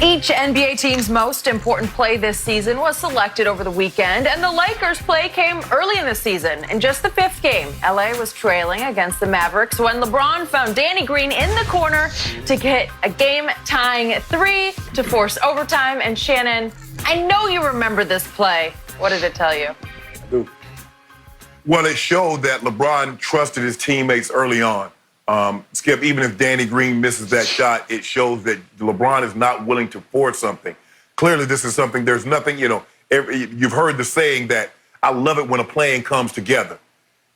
Each NBA team's most important play this season was selected over the weekend, and the Lakers' play came early in the season. In just the fifth game, LA was trailing against the Mavericks when LeBron found Danny Green in the corner to get a game-tying three to force overtime. And Shannon, I know you remember this play. What did it tell you? I do. Well, it showed that LeBron trusted his teammates early on. Skip, even if Danny Green misses that shot, it shows that LeBron is not willing to force something. Clearly, this is something, there's nothing, you've heard the saying that I love it when a plan comes together.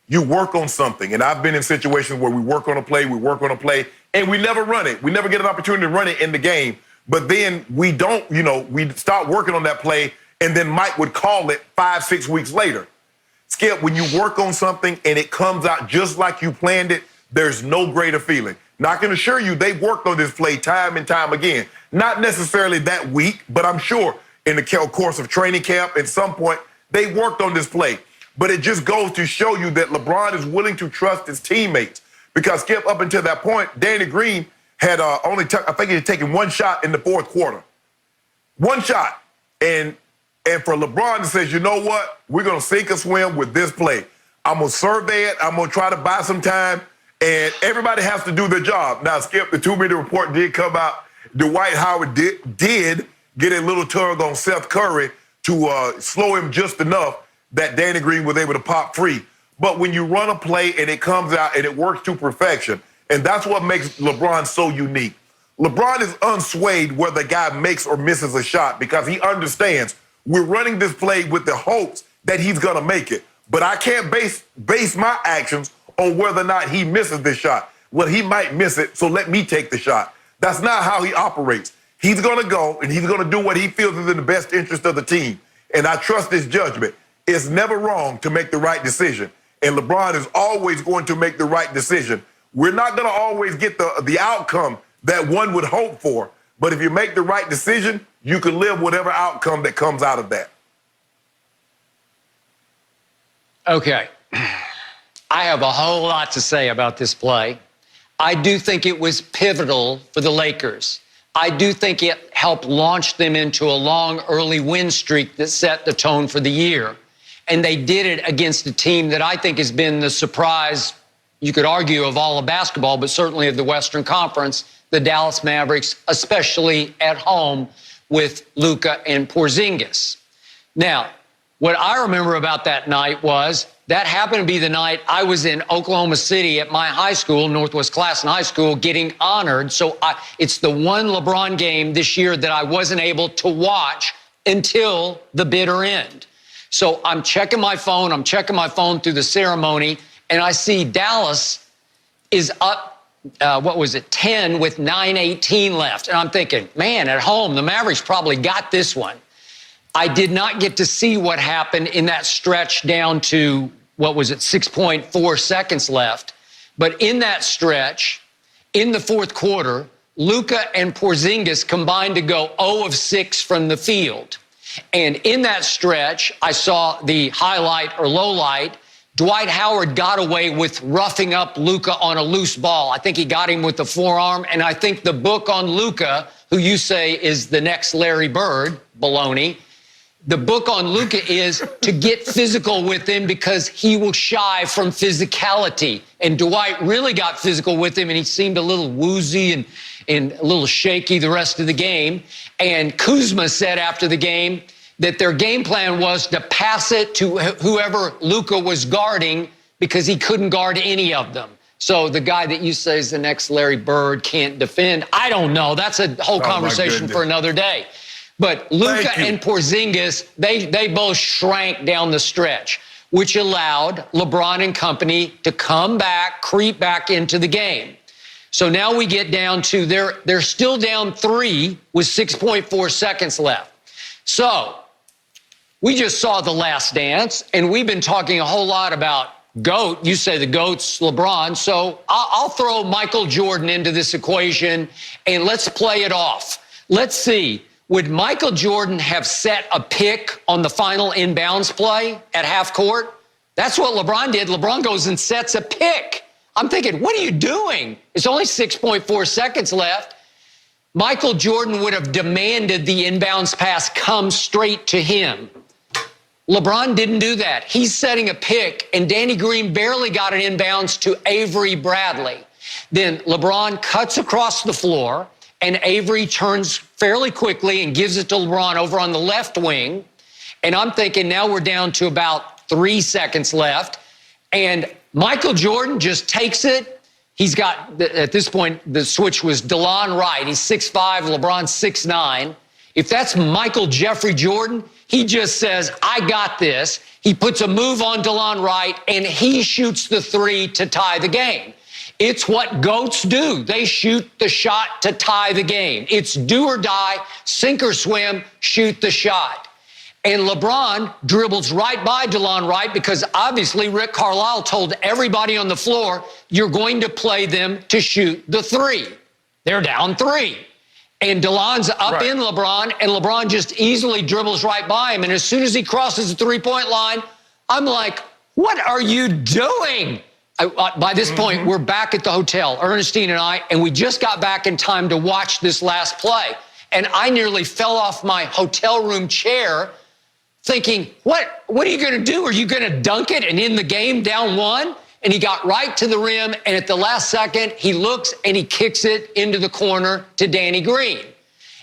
You work on something, and I've been in situations where we work on a play, and we never run it. We never get an opportunity to run it in the game, but then we don't, we start working on that play, and then Mike would call it 5-6 weeks later. Skip, when you work on something and it comes out just like you planned it, there's no greater feeling. Now, I can assure you they've worked on this play time and time again. Not necessarily that week, but I'm sure in the course of training camp, at some point, they worked on this play. But it just goes to show you that LeBron is willing to trust his teammates. Because, Skip, up until that point, Danny Green had I think he had taken one shot in the fourth quarter. One shot. And for LeBron to say, you know what? We're going to sink or swim with this play. I'm going to survey it. I'm going to try to buy some time. And everybody has to do their job. Now, Skip, the 2-minute report did come out. Dwight Howard did get a little tug on Seth Curry to slow him just enough that Danny Green was able to pop free. But when you run a play and it comes out and it works to perfection, and that's what makes LeBron so unique. LeBron is unswayed whether the guy makes or misses a shot because he understands we're running this play with the hopes that he's going to make it. But I can't base my actions on whether or not he misses this shot. Well, he might miss it, so let me take the shot. That's not how he operates. He's going to go, and he's going to do what he feels is in the best interest of the team. And I trust his judgment. It's never wrong to make the right decision. And LeBron is always going to make the right decision. We're not going to always get the outcome that one would hope for. But if you make the right decision, you can live whatever outcome that comes out of that. Okay. I have a whole lot to say about this play. I do think it was pivotal for the Lakers. I do think it helped launch them into a long early win streak that set the tone for the year. And they did it against a team that I think has been the surprise, you could argue, of all of basketball, but certainly of the Western Conference, the Dallas Mavericks, especially at home with Luka and Porzingis. Now, what I remember about that night was that happened to be the night I was in Oklahoma City at my high school, Northwest Classen High School, getting honored. So it's the one LeBron game this year that I wasn't able to watch until the bitter end. So I'm checking my phone through the ceremony, and I see Dallas is up, 10 with 9:18 left. And I'm thinking, man, at home, the Mavericks probably got this one. I did not get to see what happened in that stretch down to, 6.4 seconds left. But in that stretch, in the fourth quarter, Luka and Porzingis combined to go 0 of 6 from the field. And in that stretch, I saw the highlight or low light. Dwight Howard got away with roughing up Luka on a loose ball. I think he got him with the forearm. And I think the book on Luka, who you say is the next Larry Bird, baloney, the book on Luka is to get physical with him because he will shy from physicality. And Dwight really got physical with him, and he seemed a little woozy and a little shaky the rest of the game. And Kuzma said after the game that their game plan was to pass it to whoever Luka was guarding because he couldn't guard any of them. So the guy that you say is the next Larry Bird can't defend. I don't know. That's a whole conversation for another day. But Luka and Porzingis, they both shrank down the stretch, which allowed LeBron and company to come back, creep back into the game. So now we get down to, they're still down 3 with 6.4 seconds left. So we just saw The Last Dance, and we've been talking a whole lot about GOAT. You say the GOAT's LeBron, so I'll throw Michael Jordan into this equation, and let's play it off. Let's see. Would Michael Jordan have set a pick on the final inbounds play at half court? That's what LeBron did. LeBron goes and sets a pick. I'm thinking, what are you doing? It's only 6.4 seconds left. Michael Jordan would have demanded the inbounds pass come straight to him. LeBron didn't do that. He's setting a pick, and Danny Green barely got an inbounds to Avery Bradley. Then LeBron cuts across the floor, and Avery turns fairly quickly and gives it to LeBron over on the left wing. And I'm thinking now we're down to about 3 seconds left. And Michael Jordan just takes it. He's got, at this point, the switch was DeLon Wright. He's 6'5", LeBron's 6'9". If that's Michael Jeffrey Jordan, he just says, I got this. He puts a move on DeLon Wright, and he shoots the three to tie the game. It's what GOATs do. They shoot the shot to tie the game. It's do or die, sink or swim, shoot the shot. And LeBron dribbles right by DeLon Wright because obviously Rick Carlisle told everybody on the floor, you're going to play them to shoot the three. They're down 3. And DeLon's up in LeBron, and LeBron just easily dribbles right by him. And as soon as he crosses the three-point line, I'm like, what are you doing? By this point, we're back at the hotel, Ernestine and I, and we just got back in time to watch this last play. And I nearly fell off my hotel room chair thinking, what are you going to do? Are you going to dunk it and end the game down 1? And he got right to the rim, and at the last second, he looks and he kicks it into the corner to Danny Green.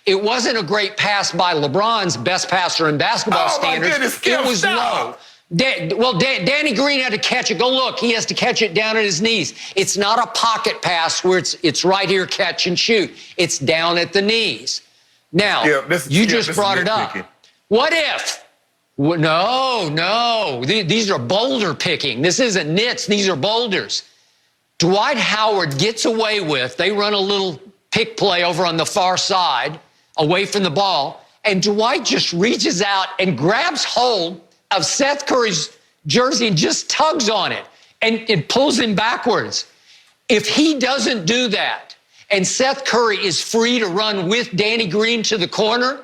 It wasn't a great pass by LeBron's best passer in basketball standards. It was low. Danny Green had to catch it. Go look. He has to catch it down at his knees. It's not a pocket pass where it's right here, catch and shoot. It's down at the knees. Now, you just brought it up. What if? No. These are boulder picking. This isn't nits. These are boulders. Dwight Howard gets away with, they run a little pick play over on the far side, away from the ball, and Dwight just reaches out and grabs hold of Seth Curry's jersey and just tugs on it, and it pulls him backwards. If he doesn't do that, and Seth Curry is free to run with Danny Green to the corner,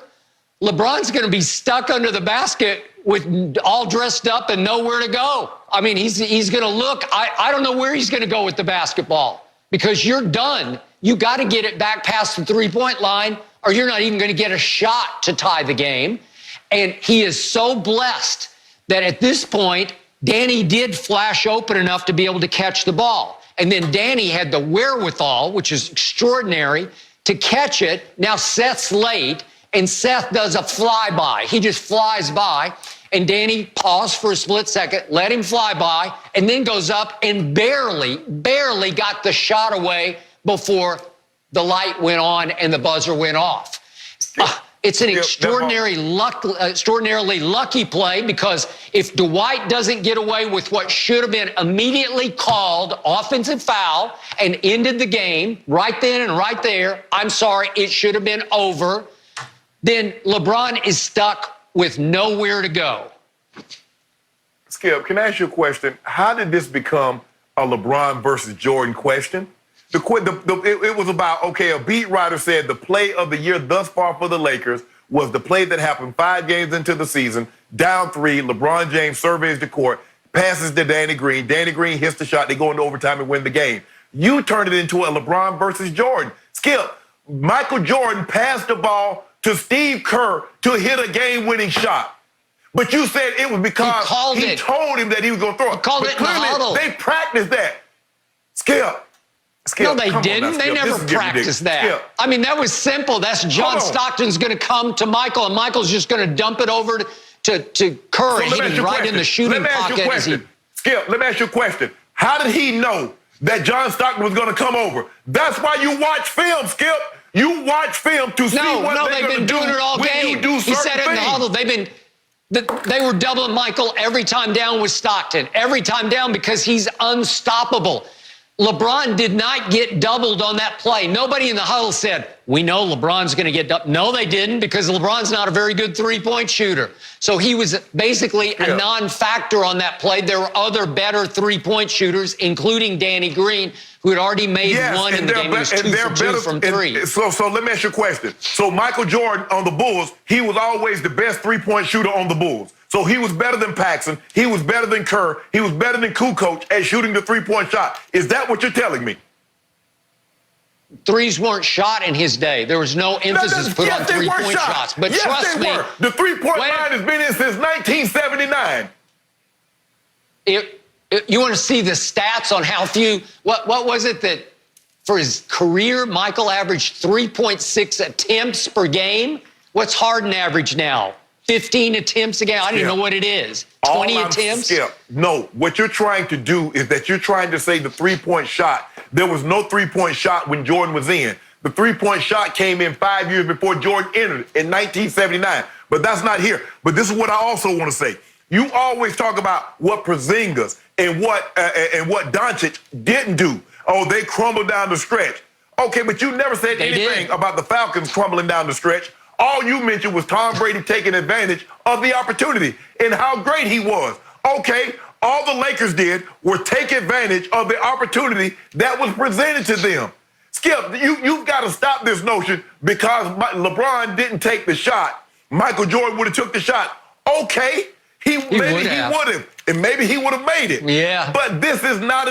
LeBron's going to be stuck under the basket with all dressed up and nowhere to go. I mean, he's going to look. I don't know where he's going to go with the basketball because you're done. You got to get it back past the three-point line or you're not even going to get a shot to tie the game. And he is so blessed that at this point, Danny did flash open enough to be able to catch the ball. And then Danny had the wherewithal, which is extraordinary, to catch it. Now Seth's late. And Seth does a flyby. He just flies by, and Danny paused for a split second, let him fly by, and then goes up and barely got the shot away before the light went on and the buzzer went off. It's an extraordinarily lucky play because if Dwight doesn't get away with what should have been immediately called offensive foul and ended the game right then and right there, I'm sorry, it should have been over. Then LeBron is stuck with nowhere to go. Skip, can I ask you a question? How did this become a LeBron versus Jordan question? It was about, okay, a beat writer said the play of the year thus far for the Lakers was the play that happened 5 games into the season, down 3, LeBron James surveys the court, passes to Danny Green hits the shot, they go into overtime and win the game. You turned it into a LeBron versus Jordan. Skip, Michael Jordan passed the ball to Steve Kerr to hit a game-winning shot. But you said it was because he told him that he was going to throw it. Called it in the huddle. They practiced that. Skip. No, they didn't. They never practiced that. Skip. I mean, that was simple. That's John Stockton's going to come to Michael, and Michael's just going to dump it over to Curry. So He was right in the shooting pocket. Skip, let me ask you a question. How did he know that John Stockton was going to come over? That's why you watch film, Skip. You watch film to see what they've been doing it all game. He said it in the huddle. They were doubling Michael every time down with Stockton, every time down because he's unstoppable. LeBron did not get doubled on that play. Nobody in the huddle said, we know LeBron's going to get doubled. No, they didn't because LeBron's not a very good three-point shooter. So he was basically a non-factor on that play. There were other better three-point shooters, including Danny Green, who had already made one in the game. He was 2 for 2 from 3. So let me ask you a question. So Michael Jordan on the Bulls, he was always the best three-point shooter on the Bulls. So he was better than Paxson. He was better than Kerr. He was better than Kukoc at shooting the three-point shot. Is that what you're telling me? threes weren't shot in his day. There was no emphasis put on three-point shots. But yes, trust me, the three-point line has been in since 1979. You want to see the stats on how few? What was it that for his career, Michael averaged 3.6 attempts per game? What's Harden average now? 15 attempts a game? I don't even know what it is. 20 attempts? Skip, no, what you're trying to do is that you're trying to say the three-point shot. There was no three-point shot when Jordan was in. The three-point shot came in 5 years before Jordan entered in 1979. But that's not here. But this is what I also want to say. You always talk about what Porzingis and what Doncic didn't do. Oh, they crumbled down the stretch. Okay, but you never said anything about the Falcons crumbling down the stretch. All you mentioned was Tom Brady taking advantage of the opportunity and how great he was. Okay, all the Lakers did was take advantage of the opportunity that was presented to them. Skip, you've got to stop this notion because LeBron didn't take the shot. Michael Jordan would have took the shot. Okay, maybe he would have, and maybe he would have made it. Yeah. But this is not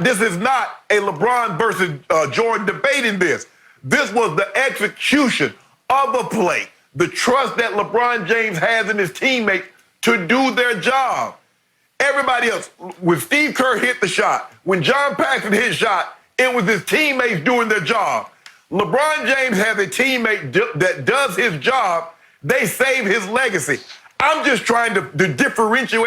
this is not a LeBron versus Jordan debate in this. This was the execution of the play, the trust that LeBron James has in his teammates to do their job. Everybody else, when Steve Kerr hit the shot, when John Paxson hit shot, it was his teammates doing their job. LeBron James has a teammate that does his job. They save his legacy. I'm just trying to differentiate